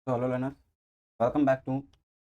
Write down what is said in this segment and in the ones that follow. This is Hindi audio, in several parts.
तो hello learners, welcome back to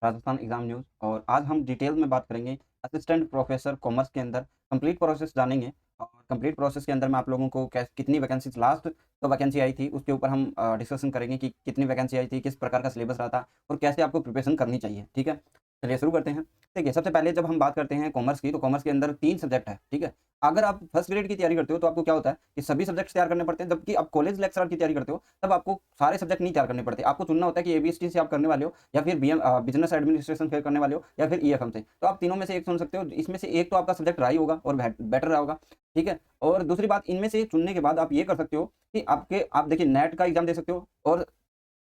Rajasthan exam news. और आज हम डिटेल में बात करेंगे असिस्टेंट प्रोफेसर कॉमर्स के अंदर कंप्लीट प्रोसेस जानेंगे। और कंप्लीट प्रोसेस के अंदर मैं आप लोगों को कितनी वैकेंसीज लास्ट तो वैकेंसी आई थी उसके ऊपर हम डिस्कशन करेंगे कि कितनी वैकेंसी आई थी, किस प्रकार का सिलेबस रहा था और कैसे आपको प्रिपरेशन करनी चाहिए। ठीक है, चलिए शुरू करते हैं। देखिए, सबसे पहले जब हम बात करते हैं कॉमर्स की, तो कॉमर्स के अंदर 3 सब्जेक्ट है। ठीक है, अगर आप फर्स्ट ग्रेड की तैयारी करते हो तो आपको क्या होता है कि सभी सब्जेक्ट्स तैयार करने पड़ते हैं, जबकि आप कॉलेज लेक्चरर की तैयारी करते हो तब आपको सारे सब्जेक्ट नहीं तैयार करने पड़ते। आपको चुनना होता है कि एबीएसटी से आप करने वाले हो या फिर बिजनेस एडमिनिस्ट्रेशन से करने वाले हो या फिर ईएफएम से। तो आप तीनों में से एक चुन सकते हो, इसमें से एक तो आपका सब्जेक्ट रहा ही होगा और बेटर रहा होगा। ठीक है, और दूसरी बात, इनमें से चुनने के बाद आप ये कर सकते हो कि आप देखिए नेट का एग्जाम दे सकते हो और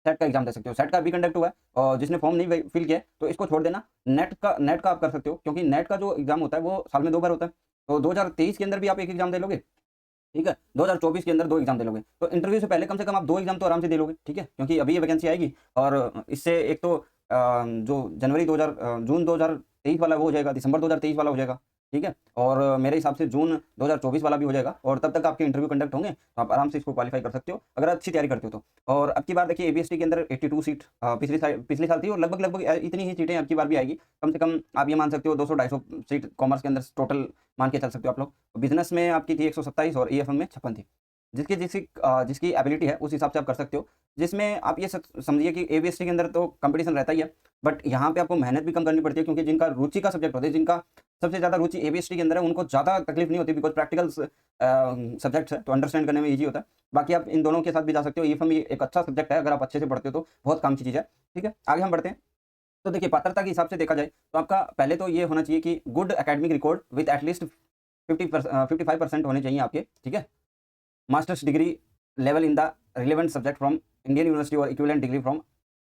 सेट का एग्जाम दे सकते हो। सेट का अभी कंडक्ट हुआ है और जिसने फॉर्म नहीं फिल किया है तो इसको छोड़ देना। नेट का आप कर सकते हो, क्योंकि नेट का जो एग्जाम होता है वो साल में 2 बार होता है। तो 2023 के अंदर भी आप एक एग्जाम दे लोगे। ठीक है, 2024 के अंदर 2 एग्जाम दे लोगे, तो इंटरव्यू से पहले कम से कम आप 2 एग्जाम तो आराम से दे लोगे। ठीक है, क्योंकि अभी ये वैकेंसी आएगी और इससे एक तो जो जून 2023 वाला वो हो जाएगा, दिसंबर 2023 वाला हो जाएगा। ठीक है, और मेरे हिसाब से जून 2024 वाला भी हो जाएगा और तब तक आपके इंटरव्यू कंडक्ट होंगे, तो आप आराम से इसको क्वालीफाई कर सकते हो अगर अच्छी तैयारी करते हो तो। और अब की बार देखिए एबीएसटी के अंदर 82 सीट पिछले साल थी और लगभग इतनी ही सीटें अब की बार भी आएगी। कम से कम आप ये मान सकते हो 200-250 सीट कॉमर्स के अंदर टोटल मान के चल सकते हो आप लोग। बिजनेस में आपकी थी 127 और ईएफएम में 56 थी। जिसकी एबिलिटी है उस हिसाब से आप कर सकते हो। जिसमें आप ये समझिए कि एबीएसटी के अंदर तो कंपटीशन रहता ही है, बट यहाँ पे आपको मेहनत भी कम करनी पड़ती है, क्योंकि जिनका रुचि का सब्जेक्ट होता है, जिनका सबसे ज़्यादा रुचि एबीएसटी के अंदर है, उनको ज़्यादा तकलीफ नहीं होती, बिकॉज प्रैक्टिकल सब्जेक्ट्स है तो अंडरस्टैंड करने में ईजी होता है। बाकी आप इन दोनों के साथ भी जा सकते हो। ईएफएम एक अच्छा सब्जेक्ट है, अगर आप अच्छे से पढ़ते हो तो बहुत काम की चीज़ है। ठीक है, आगे हम बढ़ते हैं। तो देखिए, पात्रता के हिसाब से देखा जाए तो आपका पहले तो ये होना चाहिए कि good academic record with at least 55% होने चाहिए आपके। ठीक है, masters degree level in the relevant subject from Indian university और इक्विवेलेंट डिग्री फ्रॉम,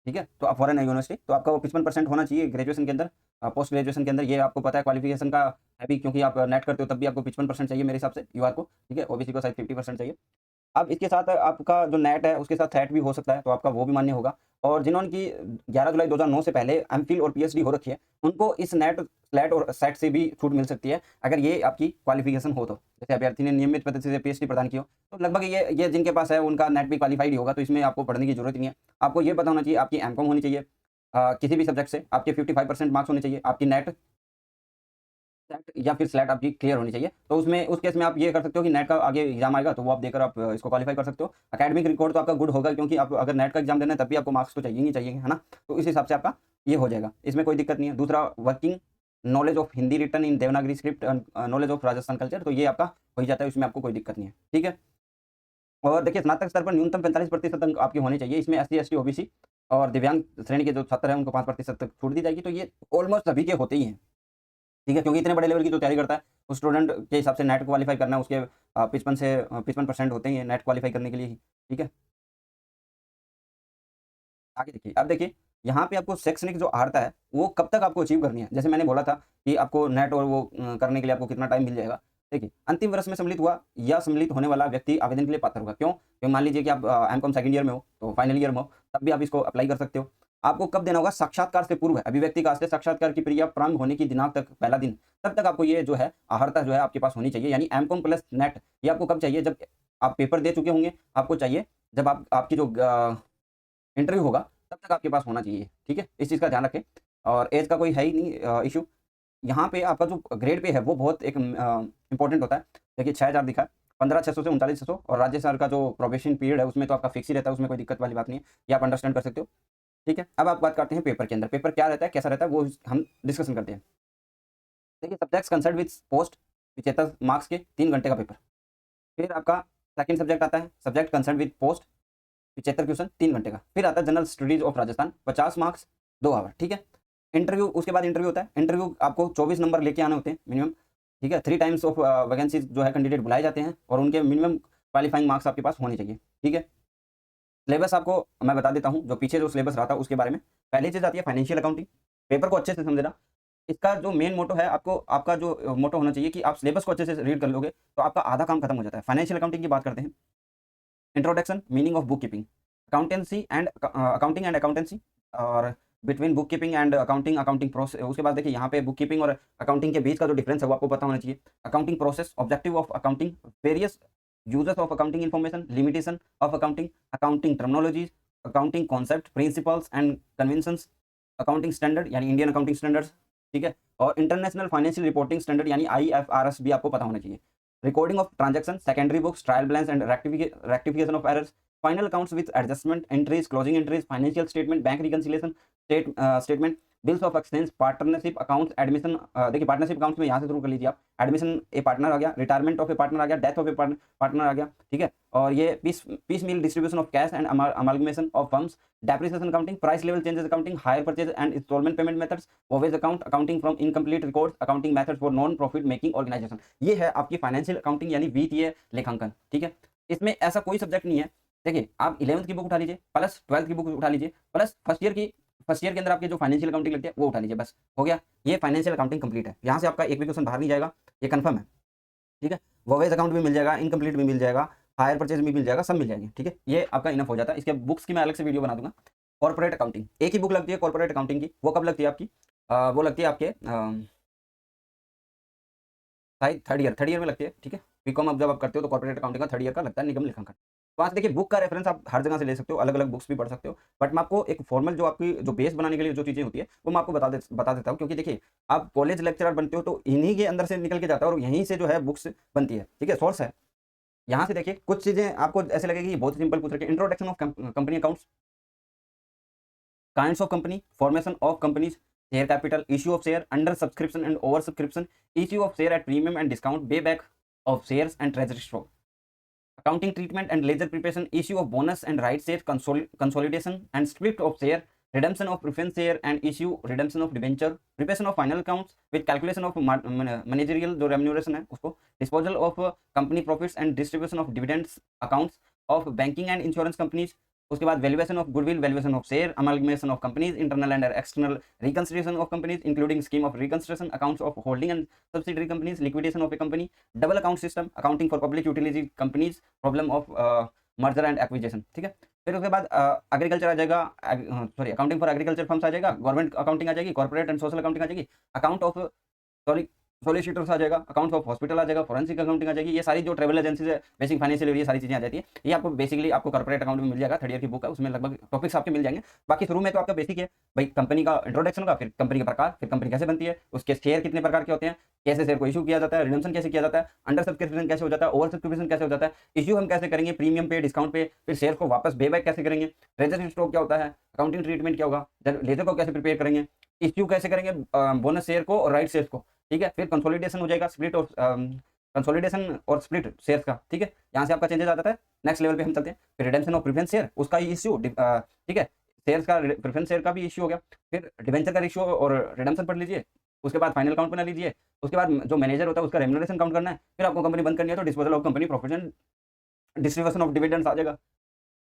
ठीक है, तो आप फॉरेन यूनिवर्सिटी, तो आपका वो 55% होना चाहिए ग्रेजुएशन के अंदर। पोस्ट ग्रेजुएशन के अंदर ये आपको पता है क्वालिफिकेशन का है भी, क्योंकि आप नेट करते हो तब भी आपको 55% चाहिए मेरे हिसाब से यूआर को। ठीक है, ओबीसी को शायद 50% चाहिए। अब इसके साथ आपका जो नेट है उसके साथ थ्रेट भी हो सकता है, तो आपका वो भी मान्य होगा। और जिन्होंने की 11 जुलाई 2009 से पहले एमफिल और पीएचडी हो रखी है, उनको इस नेट स्लैट और सेट से भी छूट मिल सकती है, अगर ये आपकी क्वालिफिकेशन हो तो। जैसे अभ्यर्थी ने नियमित पद्धति से पीएचडी प्रदान की हो, तो लगभग ये जिनके पास है उनका नेट भी क्वालिफाइड ही होगा, तो इसमें आपको पढ़ने की जरूरत ही नहीं है। आपको ये पता होना चाहिए आपकी एमकॉम होनी चाहिए, किसी भी सब्जेक्ट से आपके 55% मार्क्स होने चाहिए, आपकी नेट सेट या फिर स्लैट आपकी क्लियर होनी चाहिए। तो उसमें उस केस में आप ये कर सकते हो कि नेट का आगे एग्जाम आएगा तो वो आप देकर आप इसको क्वालीफाई कर सकते हो। एकेडमिक रिकॉर्ड तो आपका गुड होगा, क्योंकि आप अगर नेट का एग्जाम देना है तब भी आपको मार्क्स तो चाहिए ही चाहिए, है ना। तो इस हिसाब से आपका ये हो जाएगा, इसमें कोई दिक्कत नहीं है। दूसरा, working knowledge of Hindi return in Devanagari script, knowledge of Rajasthan culture, तो ये आपका हो ही जाता है, इसमें आपको कोई दिक्कत नहीं है। ठीक है, और देखिए स्नातक स्तर पर न्यूनतम 45% अंक आपके होने चाहिए। इसमें एससी एसटी ओबीसी और दिव्यांग श्रेणी के जो छात्र हैं उनको 5% तक छूट दी जाएगी, तो ये ऑलमोस्ट सभी के होते ही हैं। ठीक है, क्योंकि इतने बड़े लेवल की जो तैयारी करता है उस स्टूडेंट के हिसाब से नेट क्वालीफाई करना, उसके 55% होते ही हैं नेट क्वालीफाई करने के लिए ही। ठीक है, आगे देखिए, अब देखिए यहाँ पे आपको शैक्षणिक जो अर्हता है वो कब तक आपको अचीव करनी है। जैसे मैंने बोला था कि आपको नेट और वो करने के लिए आपको कितना टाइम मिल जाएगा। देखिए, अंतिम वर्ष में सम्मिलित हुआ या सम्मिलित होने वाला व्यक्ति आवेदन के लिए पात्र होगा। क्यों? क्योंकि मान लीजिए कि आप एमकॉम सेकंड ईयर में हो, तो फाइनल ईयर में हो, तब भी आप इसको अप्लाई कर सकते हो। आपको कब देना होगा? साक्षात्कार से पूर्व है, अभिव्यक्ति काल से साक्षात्कार की प्रक्रिया प्रारंभ होने की दिनांक तक पहला दिन, तब तक आपको ये जो है अर्हता जो है आपके पास होनी चाहिए। यानी एमकॉम प्लस नेट ये आपको कब चाहिए? जब आप पेपर दे चुके होंगे, आपको चाहिए जब आपकी जो इंटरव्यू होगा तब तक आपके पास होना चाहिए। ठीक है, इस चीज़ का ध्यान रखें। और एज का कोई है ही नहीं इशू। यहाँ पे आपका जो ग्रेड पे है वो बहुत एक इंपॉर्टेंट होता है। देखिए 6000 दिखा है, 15,600 से 39,600, और राज्य सरकार का जो प्रोबेशन पीरियड है उसमें तो आपका फिक्स ही रहता है, उसमें कोई दिक्कत वाली बात नहीं है, ये आप अंडरस्टैंड कर सकते हो। ठीक है, अब आप बात करते हैं पेपर के अंदर। पेपर क्या रहता है, कैसा रहता है, वो हम डिस्कशन करते हैं। देखिए, subjects concern with post 75 marks के 3 घंटे का पेपर। फिर आपका सेकंड सब्जेक्ट आता है subject concern with post, 75 question 3 घंटे का। फिर आता है general studies of Rajasthan, 50 marks 2 hour. ठीक है, इंटरव्यू उसके बाद इंटरव्यू होता है। इंटरव्यू आपको 24 नंबर लेके आने होते हैं मिनिमम। ठीक है, 3 टाइम्स ऑफ वैकेंसीज जो है कैंडिडेट बुलाए जाते हैं और उनके मिनिमम क्वालिफाइंग मार्क्स आपके पास होने चाहिए। ठीक है, सिलेबस आपको मैं बता देता हूँ, जो पीछे जो सिलेबस रहा था उसके बारे में। पहली चीज़ आती है फाइनेंशियल अकाउंटिंग। पेपर को अच्छे से समझना। इसका जो मेन मोटो है, आपको आपका जो मोटो होना चाहिए कि आप सिलेबस को अच्छे से रीड कर लोगे तो आपका आधा काम खत्म हो जाता है। फाइनेंशियल अकाउंटिंग की बात करते हैं। Introduction, meaning of book keeping, accounting and accountancy, और between book keeping and accounting, accounting process. उसके बाद देखिए यहाँ पे बुक कीपिंग और अकाउंटिंग के बीच का जो डिफरेंस है वो आपको पता होना चाहिए। Accounting process, objective of accounting, various users of accounting information, limitation of accounting, accounting terminologies, accounting concept, principles and conventions, accounting standard यानी इंडियन अकाउंटिंग स्टैंडर्ड्स, ठीक है, और इंटरनेशनल फाइनेंशियल रिपोर्टिंग स्टैंडर्ड यानी IFRS भी आपको पता होना चाहिए। Recording of transaction, secondary books, trial balance and rectification of errors, final accounts with adjustment, entries, closing entries, financial statement, bank reconciliation statement, bills of exchange, partnership accounts, admission, देखिए पार्टनरशिप अकाउंट्स में यहाँ से शुरू कर लीजिए आप, एडमिशन ए पार्टनर आ गया, रिटायरमेंट ऑफ ए पार्टनर आ गया, डेथ ऑफ ए पार्टनर आ गया, ठीक है, और ये piecemeal distribution of cash and amalgamation of firms, depreciation accounting, price level changes accounting, hire purchase and instalment payment methods, voyage account, accounting from incomplete records, accounting methods for non profit making organisation. ये है आपकी फाइनेंशियल अकाउंटिंग यानी वित्तीय लेखांकन, ठीक है। इसमें ऐसा कोई सब्जेक्ट नहीं है, देखिए आप 11th की बुक उठा लीजिए प्लस 12th की बुक उठा लीजिए प्लस फर्स्ट ईयर के अंदर आपकी जो फाइनेंशियल अकाउंटिंग लगती है वो उठा लीजिए, बस हो गया, ये फाइनेंशियल अकाउंटिंग कंप्लीट है। यहाँ से आपका एक भी क्वेश्चन बाहर नहीं जाएगा, ये कंफर्म है, ठीक है। वोवेज अकाउंट भी मिल जाएगा, इनकम्प्लीट भी मिल जाएगा, हायर परचेज भी मिल जाएगा, सब मिल जाएंगे, ठीक है। ये आपका इनफ हो जाता है। इसके बुक्स की मैं अलग से वीडियो बना दूंगा। कॉर्पोरेट अकाउंटिंग एक ही बुक लगती है कॉर्पोरेट अकाउंटिंग की, वो कब लगती है आपकी, वो लगती है आपके थर्ड ईयर में लगती है, ठीक है। बीकॉम अब जब आप करते हो तो कॉर्पोरेट अकाउंटिंग का थर्ड ईयर का लगता है निगम लेखांकन। तो वहाँ से देखिए बुक का रेफरेंस आप हर जगह से ले सकते हो, अलग अलग बुक्स भी पढ़ सकते हो, बट मैं आपको एक फॉर्मल जो आपकी जो बेस बनाने के लिए जो चीज़ें होती है वो मैं आपको बता देता हूँ, क्योंकि देखिए आप कॉलेज लेक्चरर बनते हो तो इन्हीं के अंदर से निकल के जाता है और यहीं से जो है बुक्स बनती है, ठीक है, सोर्स है। यहाँ से देखिए कुछ चीज़ें आपको ऐसे लगेगी कि बहुत सिंपल पूछ रखे, introduction of company accounts, kinds of company, formation of companies, share capital, issue of share, under subscription and over subscription, issue of share at premium and discount, pay back of shares and treasury stock, accounting treatment and ledger preparation, issue of bonus and right share consolidation and split of share, redemption of preference share and issue redemption of debenture, preparation of final accounts with calculation of managerial जो remuneration है उसको, disposal of company profits and distribution of dividends accounts of banking and insurance companies, उसके बाद valuation of goodwill, valuation of share, amalgamation of companies, internal and external reconsideration of companies including scheme of reconsideration, accounts of holding and subsidiary companies, liquidation of a company, double account system, accounting for public utility companies, problem of merger and acquisition, ठीक है। फिर उसके बाद एग्रीकल्चर आ जाएगा, sorry accounting for agriculture firms आ जाएगा, गवर्नमेंट अकाउंटिंग आ जाएगी, कॉर्पोरेट एंड सोशल अकाउंटिंग आ जाएगी, अकाउंट ऑफ सॉरी सोलिसिटर्स आ जाएगा, अकाउंट्स ऑफ हॉस्पिटल आ जाएगा, फोरेंसिक अकाउंटिंग आ जाएगी, ये सारी जो ट्रेवल एजेंसीज है, बेसिक फाइनेंशियल ये सारी चीजें आ जाती है। ये आपको बेसिकली आपको कॉर्पोरेट अकाउंट में मिल जाएगा, थर्ड ईयर की बुक है, उसमें लगभग टॉपिक्स आपके मिल जाएंगे। बाकी शुरू में तो आपका बेसिक है भाई, कंपनी का इंट्रोडक्शन होगा, फिर कंपनी का प्रकार, फिर कंपनी कैसे बनती है, उसके शेयर कितने प्रकार के होते हैं, कैसे शेयर को इशू किया जाता है, रिडम्पशन कैसे किया जाता है, अंडर सब्सक्रिप्शन कैसे हो जाता है, ओवर सब्सक्रिप्शन कैसे हो जाता है, इशू हम कैसे करेंगे, प्रीमियम पे, डिस्काउंट पे, फिर शेयर को वापस पे बैक कैसे करेंगे, ट्रेजरी स्टॉक क्या होता है, अकाउंटिंग ट्रीटमेंट क्या होगा, लेजर को कैसे प्रिपेयर करेंगे, इश्यू कैसे करेंगे बोनस शेयर को और राइट शेयर को, ठीक है। फिर कंसोलिडेशन हो जाएगा, स्प्लिट और कंसोलिडेशन और स्प्लिट शेयर्स का, ठीक है। यहाँ से आपका चेंजेस आ जाता है, नेक्स्ट लेवल पे हम चलते हैं। फिर रिडेम्पशन ऑफ प्रेफरेंस शेयर, उसका इश्यू, ठीक है, शेयर्स का प्रेफरेंस शेयर का भी इश्यू हो गया। फिर डिवेंचर का इश्यू और रिडेम्पशन पढ़ लीजिए। उसके बाद फाइनल काउंट बना लीजिए। उसके बाद जो मैनेजर होता है उसका रेम्यूनरेशन काउंट करना है। फिर आपको कंपनी बंद करनी है तो disposal of company profit and distribution of dividends आ जाएगा।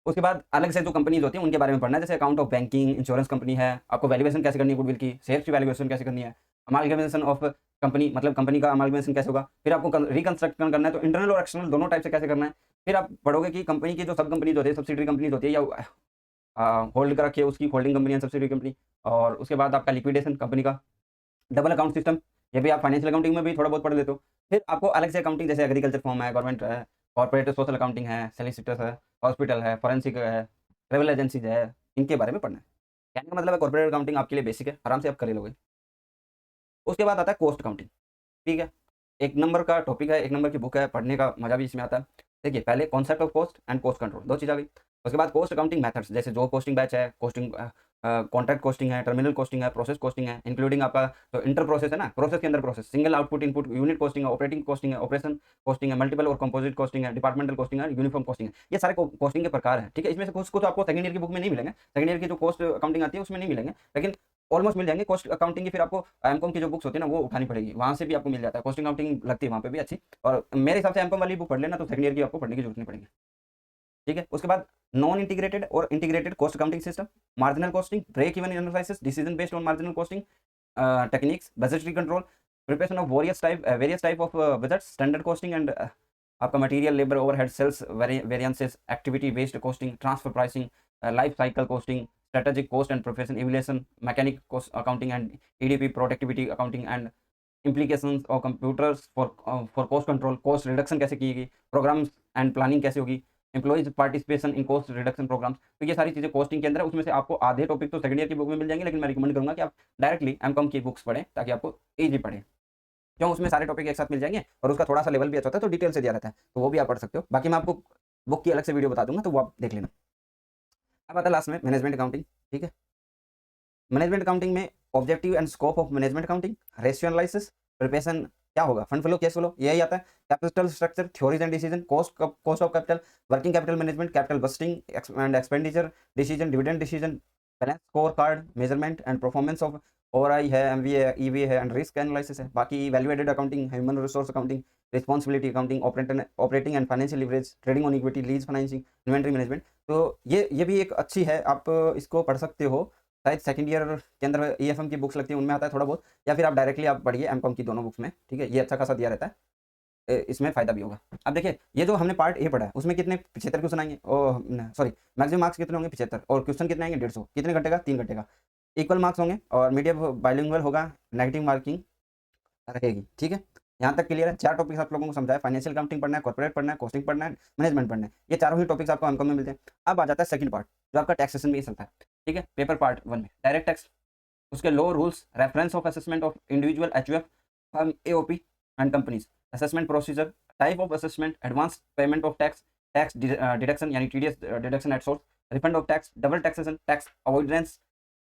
उसके बाद अलग से जो कंपनीज होती हैं उनके बारे में पढ़ना है, जैसे account of banking, insurance company है, आपको वैल्यूएशन कैसे करनी है गुडविल की, शेयर की वैल्यूएशन कैसे करनी है, अमालगमेशन ऑफ कंपनी, मतलब कंपनी का अमालगमेशन कैसे होगा। फिर आपको रिकंस्ट्रक्शन करना है तो इंटरनल और एक्सटर्नल दोनों टाइप से कैसे करना है। फिर आप पढ़ोगे कि कंपनी की जो सब कंपनीज होती है, सब्सिडरी कंपनीज होती है या होल्ड कर रखी है उसकी holding company and subsidiary company. और उसके बाद आपका लिक्विडेशन कंपनी का, डबल अकाउंट सिस्टम, ये भी आप फाइनेंशियल अकाउंटिंग में भी थोड़ा बहुत पढ़ लेते हो। फिर आपको अलग से अकाउंटिंग जैसे एग्रीकल्चर फॉर्म है, गवर्नमेंट है, कॉर्पोरेट सोशल अकाउंटिंग है, सोलिसिटर्स है, हॉस्पिटल है, फॉरेंसिक है, ट्रेवल एजेंसीज है, इनके बारे में पढ़ना है। कहने का मतलब है कॉर्पोरेट अकाउंटिंग आपके लिए बेसिक है, आराम से आप कर ही लोगे। उसके बाद आता है कॉस्ट अकाउंटिंग, ठीक है, एक नंबर का टॉपिक है, एक नंबर की बुक है, पढ़ने का मजा भी इसमें आता है। देखिए पहले concept of cost and cost control, दो चीज़ आ गई। उसके बाद कॉस्ट अकाउंटिंग मेथड्स, जैसे जो कॉस्टिंग बैच है, कॉस्टिंग कॉन्ट्रैक्ट कॉस्टिंग है, टर्मिनल कॉस्टिंग है, प्रोसेस कॉस्टिंग है, इंक्लूडिंग आपका जो इंटर प्रोसेस है ना, प्रोसेस के अंदर process, single output input unit costing है, ऑपरेटिंग कॉस्टिंग है, ऑपरेशन कॉस्टिंग है, मल्टीपल और कंपोजिट कॉस्टिंग है, डिपार्टमेंटल कॉस्टिंग है, यूनिफॉर्म कॉस्टिंग है। ये सारे कॉस्टिंग के प्रकार हैं, ठीक है। इसमें से कुछ को तो आपको सेकंड ईयर की बुक में नहीं मिलेंगे, सेकंड ईयर की जो कॉस्ट अकाउंटिंग आती है उसमें नहीं मिलेंगे, लेकिन ऑलमोस्ट मिल जाएंगे। कॉस्ट अकाउंटिंग की फिर आपको एमकॉम की जो बुक्स होती है ना वो उठानी पड़ेगी, वहाँ से भी आपको मिल जाता है, कॉस्टिंग अकाउंटिंग लगती है वहाँ पे भी अच्छी। और मेरे हिसाब से एमकॉम वाली बुक पढ़ लेना तो सेकंड ईयर की आपको पढ़ने की जरूरत नहीं पड़ेगी, ठीक है। उसके बाद नॉन इंटीग्रेटेड और integrated cost accounting system, marginal costing, break even analysis, decision based on marginal costing techniques, budgetary control, preparation of various type of budget, standard costing and आपका material, labour, overhead, sales variances, activity based costing, transfer pricing, life cycle costing, strategic cost and profession evaluation, mechanic cost accounting and EDP, productivity accounting and implications of computers for cost control, cost reduction कैसे की गई, प्रोग्राम्स एंड प्लानिंग कैसे होगी, employees participation in cost reduction programmes. तो ये सारी चीज़ें कॉस्टिंग के अंदर है। उसमें से आपको आधे टॉपिक तो सेकंड ईयर की बुक में मिल जाएंगे, लेकिन मैं रिकमेंड करूंगा कि आप डायरेक्टली एमकॉम की बुक्स पढ़ें ताकि आपको ईजी पड़े, क्यों उसमें सारे टॉपिक एक साथ मिल जाएंगे और उसका थोड़ा सा लेवल भी अच्छा होता है, तो डिटेल से दिया रहता है, तो वो भी आप पढ़ सकते हो। बाकी मैं आपको बुक की अलग से वीडियो बता दूंगा, तो वो आप देख लेना। अब आता है लास्ट में मैनेजमेंट अकाउंटिंग। ठीक है, मैनेजमेंट अकाउंटिंग में objective and scope of management accounting, ratio analysis, preparation क्या होगा, फंड फ्लो, कैश फ्लो, यही आता है। Capital structure, theories and decision, cost of capital, working capital management, capital budgeting and expenditure decision, dividend decision, balance score card, measurement and performance of ORI है, एमवीए है, ईवी है एंड रिस्क एनालिसिस है। बाकी value added accounting, human resource accounting, responsibility accounting, operating and financial leverage, trading on equity, lease financing, inventory management. तो ये भी एक अच्छी है, आप इसको पढ़ सकते हो। शायद सेकंड ईयर के अंदर ईएफएम की बुक्स लगती है, उनमें आता है थोड़ा बहुत, या फिर आप डायरेक्टली आप पढ़िए एमकॉम की दोनों बुक्स में। ठीक है, ये अच्छा खासा दिया रहता है, इसमें फायदा भी होगा। अब देखिए, ये जो हमने पार्ट ए पढ़ा है उसमें कितने 75 क्वेश्चन आएंगे, सॉरी मैक्सिमम मार्क्स कितने होंगे 75, और क्वेश्चन कितने आएंगे 150। कितने घंटे का, 3 घंटे का। इक्वल मार्क्स होंगे और मीडियम बाइलिंगुअल होगा, नेगेटिव मार्किंग रहेगी। ठीक है, यहाँ तक क्लियर है। 4 टॉपिक्स आप लोगों को समझाया, फाइनेंशियल अकाउंटिंग पढ़ना है, कॉर्पोरेट पढ़ना है, कॉस्टिंग पढ़ना है, मैनेजमेंट पढ़ना है। ये चारों ही टॉपिक्स आपको एमकॉम में मिलते हैं। अब आ जाता है सेकंड पार्ट, जो आपका टैक्सेशन में चलता है। ठीक है, पेपर पार्ट 1 में डायरेक्ट टैक्स, उसके law rules, reference of assessment of individual HUF firm AOP and companies, assessment procedure, type of assessment, advance payment of tax, tax deduction यानी TDS deduction at source, refund of tax, double taxation, tax avoidance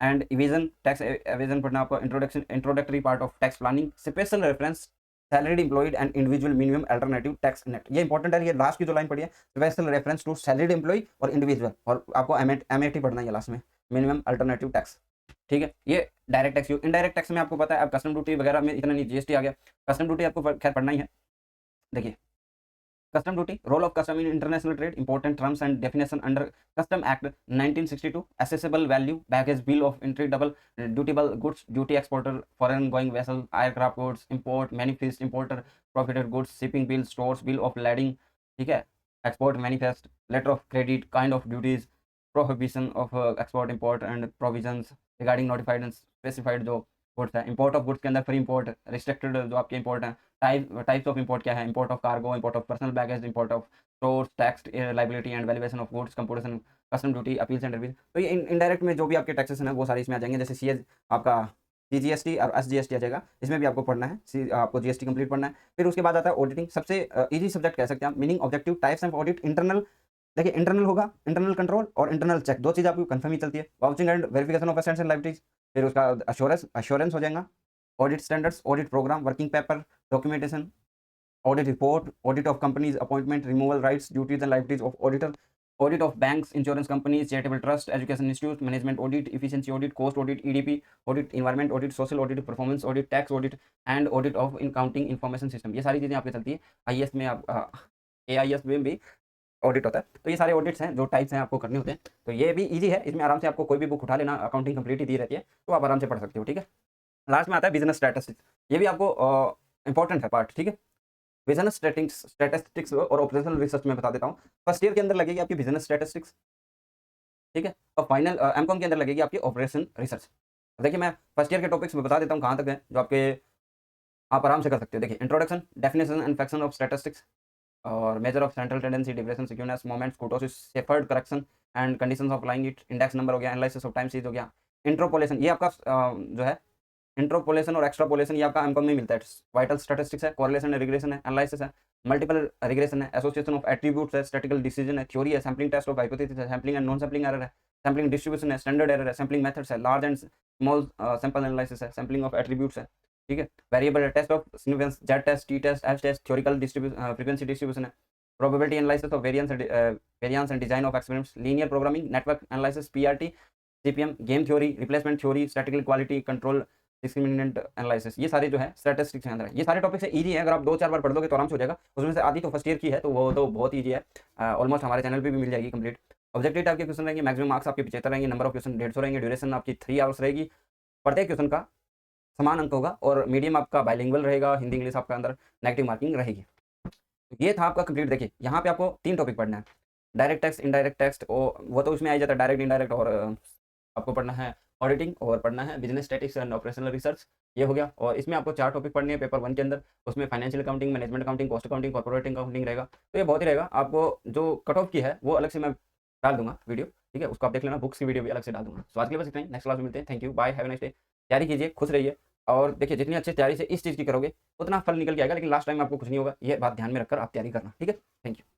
and evasion, tax evasion पढ़ना आपको, introductory part of tax planning, special reference, salaried employed and individual minimum alternative tax net. ये इंपॉर्टेंट है, ये लास्ट की जो लाइन पढ़ी है, special reference to salaried employ और इंडिविजुअल, और आपको एमएटी पढ़ना है लास्ट में, मिनिमम अल्टरनेटिव टैक्स। ठीक है, ये डायरेक्ट टैक्स। इनडायरेक्ट टैक्स में आपको पता है, अब कस्टम ड्यूटी वगैरह में इतना नहीं, जीएसटी आ गया, कस्टम ड्यूटी आपको खैर पढ़ना ही है। देखिए, custom duty, role of custom in international trade, important terms and definition under custom act 1962, assessable value, baggage bill of entry, double dutiable goods, duty exporter, foreign going vessel, aircraft goods, import, manifest importer, prohibited goods, shipping bill, stores bill of lading. ठीक है, export manifest, letter of credit, kind of duties, prohibition of export import and provisions regarding notified and specified जो गुड्स है, इंपोर्ट ऑफ गुड्स के अंदर फ्री इंपोर्ट, रिस्ट्रिक्टेड जो आपके इंपोर्ट है, टाइप्स ऑफ इंपोर्ट क्या है, import of cargo, import of personal baggage, import of stores, tax liability and valuation of goods, composition, custom duty, appeals and reviews. तो ये इनडायरेक्ट में जो भी आपके टैक्सेस हैं वो सारे इसमें आ जाएंगे, जैसे सीएस आपका सीजीएसटी और एसजीएसटी आ जाएगा, इसमें भी आपको पढ़ना है, आपको जीएसटी कंप्लीट पढ़ना है। फिर उसके बाद आता है ऑडिटिंग, सबसे इजी सब्जेक्ट कह सकते हैं आप, meaning, objective, types of audit, internal. देखिए, इंटरनल होगा, इंटरनल कंट्रोल और इंटरनल चेक, दो चीज़ आपको कंफर्म ही चलती है, vouching and verification of assets and liabilities. फिर उसका अश्योरेंस हो जाएगा, audit standards, audit programme, working paper, documentation, audit report, audit of companies appointment, removal rights, duties and liabilities of auditor, audit of banks, insurance companies, charitable trust, education institute, management audit, efficiency audit, cost audit, EDP audit, environment audit, social audit, performance audit, tax audit and audit of accounting information system. ये सारी चीज़ें आपकी चलती है। आईएएस में आप एआईएस में भी ऑडिट होता है। तो ये सारे ऑडिट्स हैं जो टाइप्स हैं आपको करने होते हैं। तो ये भी इजी है, इसमें आराम से आपको कोई भी बुक उठा लेना, अकाउंटिंग कंप्लीट ही दी रहती है, तो आप आराम से पढ़ सकते हो। ठीक है, लास्ट में आता है बिजनेस स्टैटिस्टिक्स, ये भी आपको इंपॉर्टेंट है पार्ट। ठीक है, बिजनेस स्टैटिस्टिक्स और ऑपरेशनल रिसर्च में बता देता हूँ। फर्स्ट ईयर के अंदर लगेगी आपकी बिजनेस स्टैटिस्टिक्स, ठीक है, और फाइनल एमकॉम के अंदर लगेगी आपकी ऑपरेशन रिसर्च। देखिए, मैं फर्स्ट ईयर के टॉपिक्स में बता देता हूँ कहाँ तक है, जो आपके आप आराम से कर सकते हो। देखिए, introduction, definition and function of statistics, और measure of central tendency, depression, secureness, moments, kurtosis, Sheppard correction and conditions of applying it, index number हो गया, एनालिसिस ऑफ टाइम सीरीज हो गया, इंट्रोपोलेशन, ये आपका जो है इंट्रोपोलेशन और एक्स्ट्रापोलेशन, ये आपका एमकॉम में मिलता है। वाइटल स्टैटिस्टिक्स है, कोरिलेशन है, रिग्रेशन है, एनालिसिस है, मल्टीपल रिग्रेशन है, एसोसिएशन ऑफ एट्रीब्यूट्स है, स्टैटिकल डिसीजन है, थ्योरी है, सैम्पलिंग टेस्ट ऑफ हाइपोथेसिस है, sampling and non sampling error है, सैम्पलिंग डिस्ट्रीब्यूशन है, स्टैंडर्ड एरर है, सैम्पलिंग मेथड्स है, large and small sample analysis है, सैम्पलिंग ऑफ एट्रीब्यूट्स है। ठीक है, variable test of significance, Z test, T test, F test, theoretical frequency distribution है, probability analysis of variance and design of experiments, linear programming, network analysis, PRT, CPM, game theory, replacement theory, statistical quality control, discriminant analysis, ये सारे जो है स्टैटिस्टिक्स के अंदर है। ये सारे टॉपिक से इजी है, अगर आप 2-4 बार पढ़ दोगे तो आराम से हो जाएगा। उसमें से आधी तो फर्स्ट ईयर की है, तो वो तो बहुत ईजी है, ऑलमोस्ट हमारे चैनल पे भी मिल जाएगी कंप्लीट। ऑब्जेक्टिव टाइप के क्वेश्चन रहेंगे, मैक्सिमम मार्क्स आपके 75 रहेंगे, नंबर ऑफ क्वेश्चन 150 रहेंगे, ड्यूरेशन आपकी 3 आवर्स रहेगी, प्रत्येक क्वेश्चन का समान अंक होगा, और मीडियम आपका बाइलिंगुअल रहेगा, हिंदी इंग्लिश आपका अंदर नेगेटिव मार्किंग रहेगी। ये था आपका कंप्लीट। देखिए, यहाँ पे आपको 3 टॉपिक पढ़ना है, डायरेक्ट टैक्स, इनडायरेक्ट टैक्स, और वो तो उसमें आ जाता है डायरेक्ट, इनडायरेक्ट, और आपको पढ़ना है ऑडिटिंग और पढ़ना है business statics and operational research, ये हो गया। और इसमें आपको 4 टॉपिक पढ़ने हैं पेपर 1 के अंदर। उसमें financial accounting, management accounting, cost accounting, corporate accounting रहेगा। तो ये बहुत ही रहेगा। आपको जो कट ऑफ की है वो अलग से मैं डाल दूँगा वीडियो, ठीक है? उसको आप देख लेना, बुक्स की वीडियो भी अलग से डाल दूँगा। सो आज के लिए बस इतना ही, नेक्स्ट क्लास में मिलते हैं। Thank you, bye, have a nice day. तैयारी कीजिए, खुश रहिए और देखिए जितनी अच्छी तैयारी से इस चीज़ की करोगे, उतना फल निकल के आएगा, लेकिन लास्ट टाइम आपको कुछ नहीं होगा। ये बात ध्यान में रखकर आप तैयारी करना, ठीक है? Thank you.